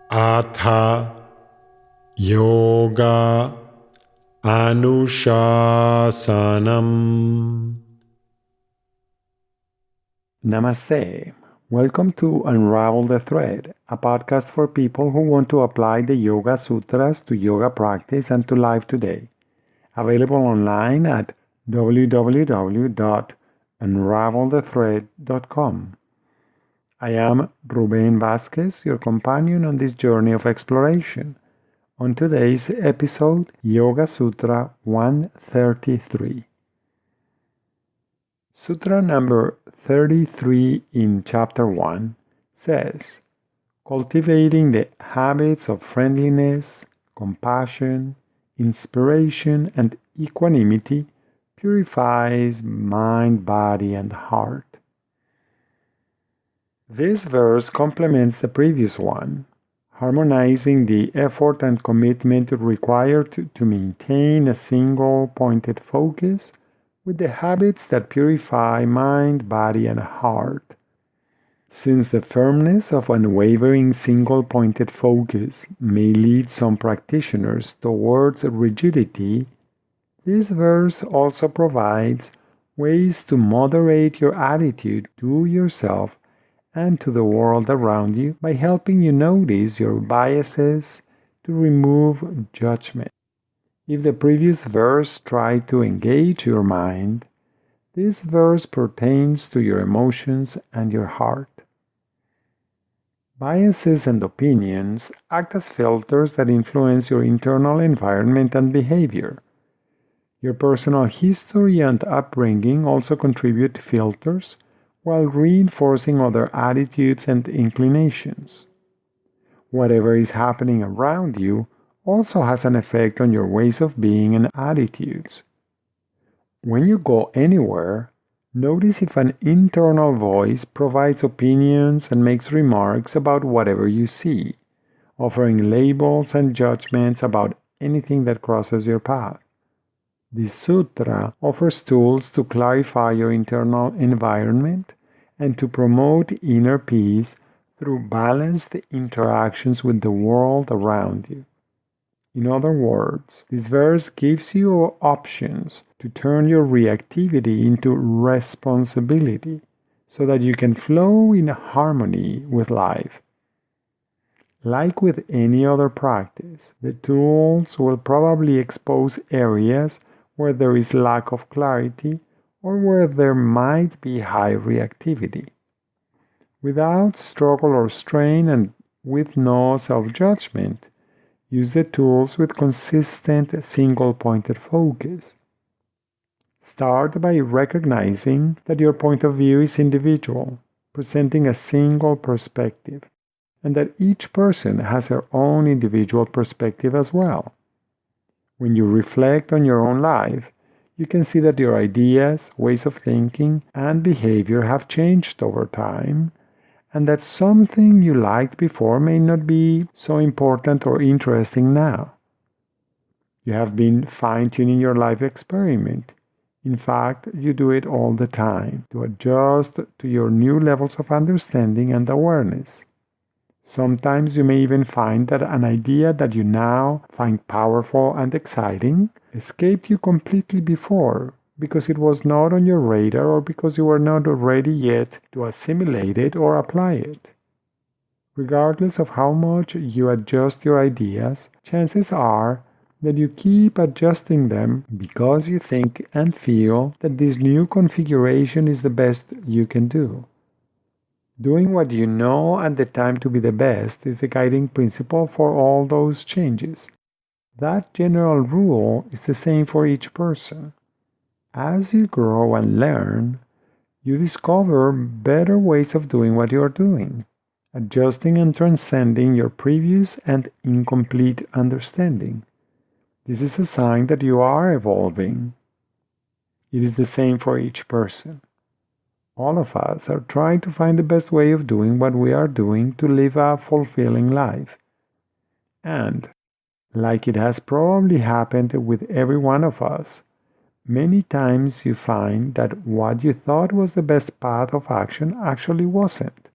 Atha Yoga Anushasanam. Namaste. Welcome to Unravel the Thread, a podcast for people who want to apply the Yoga Sutras to yoga practice and to life today. Available online at www.unravelthethread.com. I am Ruben Vasquez, your companion on this journey of exploration. On today's episode, Yoga Sutra 133. Sutra number 33 in Chapter 1 says, cultivating the habits of friendliness, compassion, inspiration, and equanimity purifies mind, body, and heart. This verse complements the previous one, harmonizing the effort and commitment required to maintain a single pointed focus with the habits that purify mind, body, and heart. Since the firmness of unwavering single-pointed focus may lead some practitioners towards rigidity, this verse also provides ways to moderate your attitude to yourself and to the world around you by helping you notice your biases to remove judgment. If the previous verse tried to engage your mind, this verse pertains to your emotions and your heart. Biases and opinions act as filters that influence your internal environment and behavior. Your personal history and upbringing also contribute to filters, while reinforcing other attitudes and inclinations. Whatever is happening around you also has an effect on your ways of being and attitudes. When you go anywhere, notice if an internal voice provides opinions and makes remarks about whatever you see, offering labels and judgments about anything that crosses your path. This sutra offers tools to clarify your internal environment and to promote inner peace through balanced interactions with the world around you. In other words, this verse gives you options to turn your reactivity into responsibility so that you can flow in harmony with life. Like with any other practice, the tools will probably expose areas where there is lack of clarity or where there might be high reactivity. Without struggle or strain and with no self-judgment, use the tools with consistent single-pointed focus. Start by recognizing that your point of view is individual, presenting a single perspective, and that each person has their own individual perspective as well. When you reflect on your own life, you can see that your ideas, ways of thinking, and behavior have changed over time, and that something you liked before may not be so important or interesting now. You have been fine-tuning your life experiment. In fact, you do it all the time to adjust to your new levels of understanding and awareness. Sometimes you may even find that an idea that you now find powerful and exciting escaped you completely before because it was not on your radar or because you were not ready yet to assimilate it or apply it. Regardless of how much you adjust your ideas, chances are that you keep adjusting them because you think and feel that this new configuration is the best you can do. Doing what you know at the time to be the best is the guiding principle for all those changes. That general rule is the same for each person. As you grow and learn, you discover better ways of doing what you are doing, adjusting and transcending your previous and incomplete understanding. This is a sign that you are evolving. It is the same for each person. All of us are trying to find the best way of doing what we are doing to live a fulfilling life. And, like it has probably happened with every one of us, many times you find that what you thought was the best path of action actually wasn't.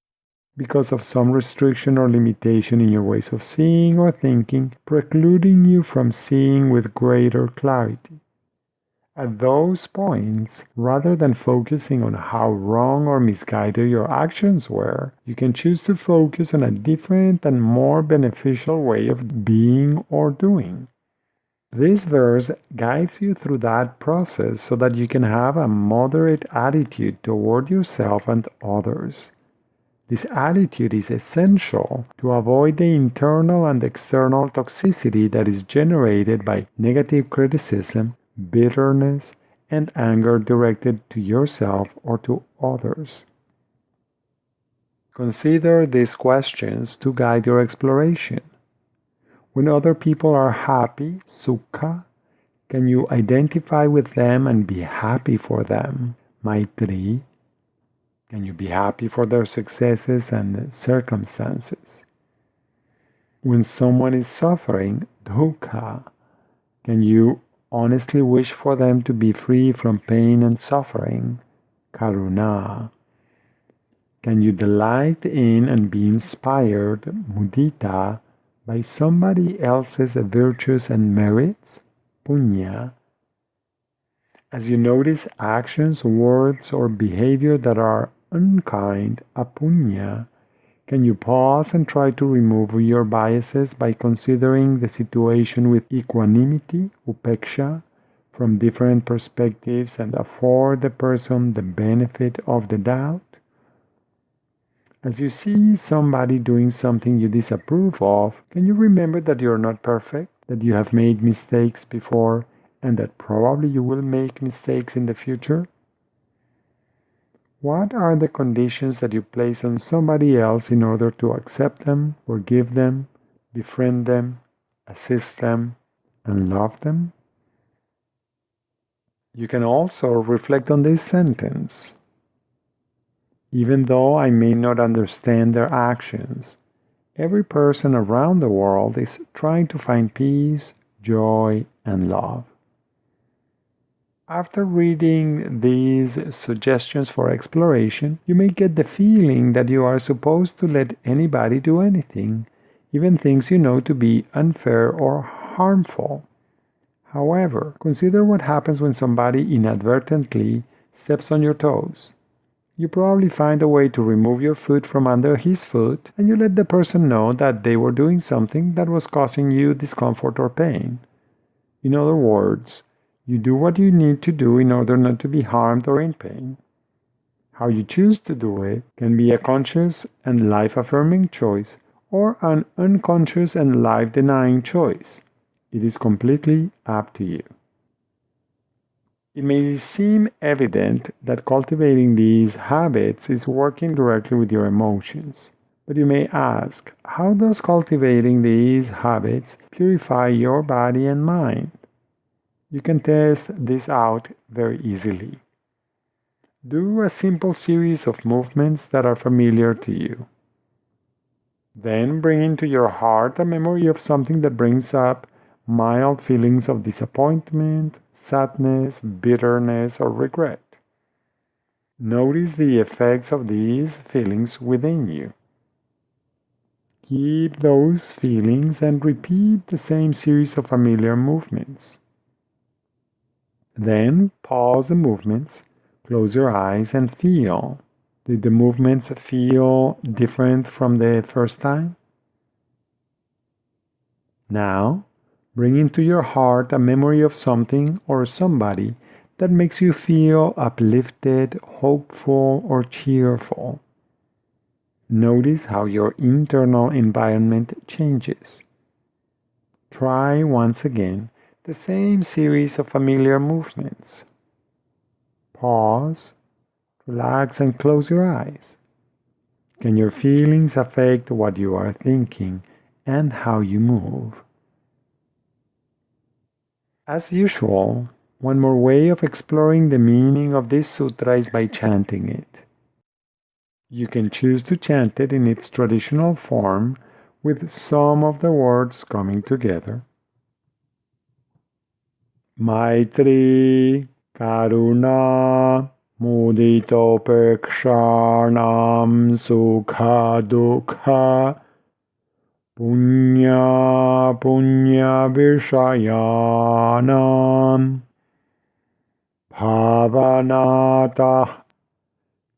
because of some restriction or limitation in your ways of seeing or thinking, precluding you from seeing with greater clarity. At those points, rather than focusing on how wrong or misguided your actions were, you can choose to focus on a different and more beneficial way of being or doing. This verse guides you through that process so that you can have a moderate attitude toward yourself and others. This attitude is essential to avoid the internal and external toxicity that is generated by negative criticism, bitterness, and anger directed to yourself or to others. Consider these questions to guide your exploration. When other people are happy, sukha, can you identify with them and be happy for them, maitri? Can you be happy for their successes and circumstances? When someone is suffering, dukkha, can you honestly wish for them to be free from pain and suffering, karuna? Can you delight in and be inspired, mudita, by somebody else's virtues and merits, punya? As you notice actions, words, or behavior that are unkind, apunya, can you pause and try to remove your biases by considering the situation with equanimity, upeksha, from different perspectives and afford the person the benefit of the doubt? As you see somebody doing something you disapprove of, can you remember that you're not perfect, that you have made mistakes before, and that probably you will make mistakes in the future? What are the conditions that you place on somebody else in order to accept them, forgive them, befriend them, assist them, and love them? You can also reflect on this sentence. Even though I may not understand their actions, every person around the world is trying to find peace, joy, and love. After reading these suggestions for exploration, you may get the feeling that you are supposed to let anybody do anything, even things you know to be unfair or harmful. However, consider what happens when somebody inadvertently steps on your toes. You probably find a way to remove your foot from under his foot, and you let the person know that they were doing something that was causing you discomfort or pain. In other words, you do what you need to do in order not to be harmed or in pain. How you choose to do it can be a conscious and life-affirming choice or an unconscious and life-denying choice. It is completely up to you. It may seem evident that cultivating these habits is working directly with your emotions. But you may ask, how does cultivating these habits purify your body and mind? You can test this out very easily. Do a simple series of movements that are familiar to you. Then bring into your heart a memory of something that brings up mild feelings of disappointment, sadness, bitterness, or regret. Notice the effects of these feelings within you. Keep those feelings and repeat the same series of familiar movements. Then pause the movements, close your eyes, and feel. Did the movements feel different from the first time? Now, bring into your heart a memory of something or somebody that makes you feel uplifted, hopeful, or cheerful. Notice how your internal environment changes. Try once again the same series of familiar movements. Pause, relax, and close your eyes. Can your feelings affect what you are thinking and how you move? As usual, one more way of exploring the meaning of this sutra is by chanting it. You can choose to chant it in its traditional form with some of the words coming together. Maitri, Karuna, muditopekshanam sukha dukha punya punya vishayanam bhavanata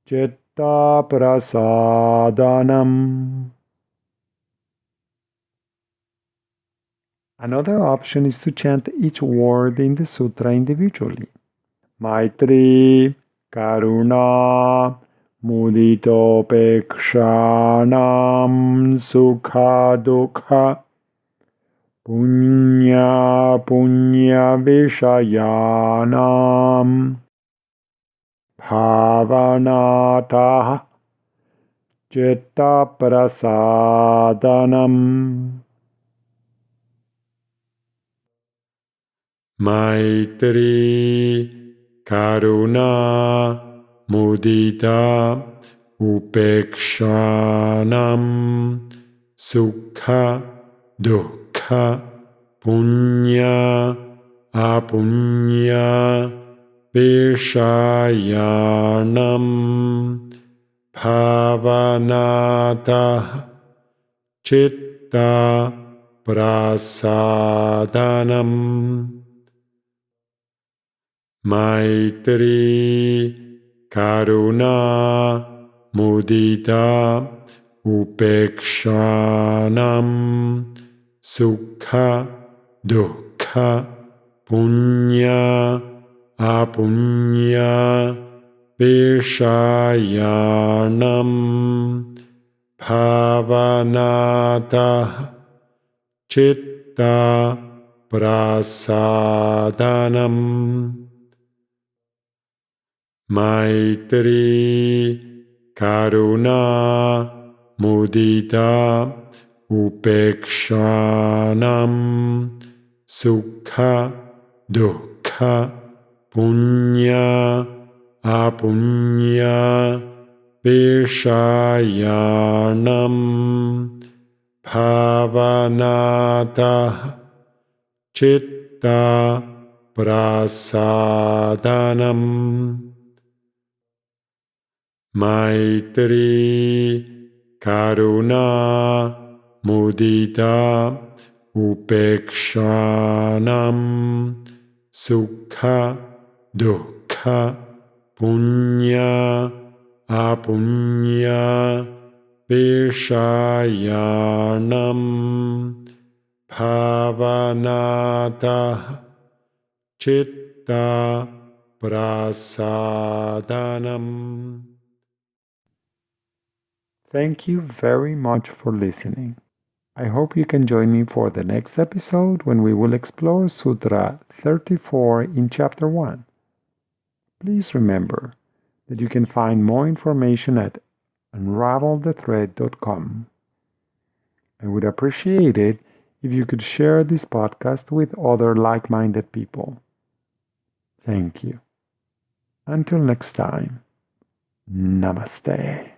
chitta prasadanam. Another option is to chant each word in the sutra individually. Maitri, Karuna, Muditopekshanam, Sukha Dukha, Punya Punya Vishayanam, Bhavanatah, Chitta Prasadanam. Maitri, Karuna, Mudita, Upekshanam, Sukha, Dukha, Punya, Apunya, Vishayanam, Bhavanata, Chitta, Prasadanam. Maitri, Karuna, Mudita, Upekshanam, Sukha, Dukha, Punya, Apunya, Vishayanam, Bhavanata, Chitta, Prasadanam. Maitri, Karuna, Mudita, Upekshanam, Sukha, Dukha, Punya, Apunya, Vishayanam, Bhavanata, Chitta, Prasadanam. Maitri, Karuna, Mudita, Upekshanam, Sukha, Dukha, Punya, Apunya, Vishayanam, Bhavanata, Chitta, Prasadanam. Thank you very much for listening. I hope you can join me for the next episode when we will explore Sutra 34 in Chapter 1. Please remember that you can find more information at unravelthethread.com. I would appreciate it if you could share this podcast with other like-minded people. Thank you. Until next time, Namaste.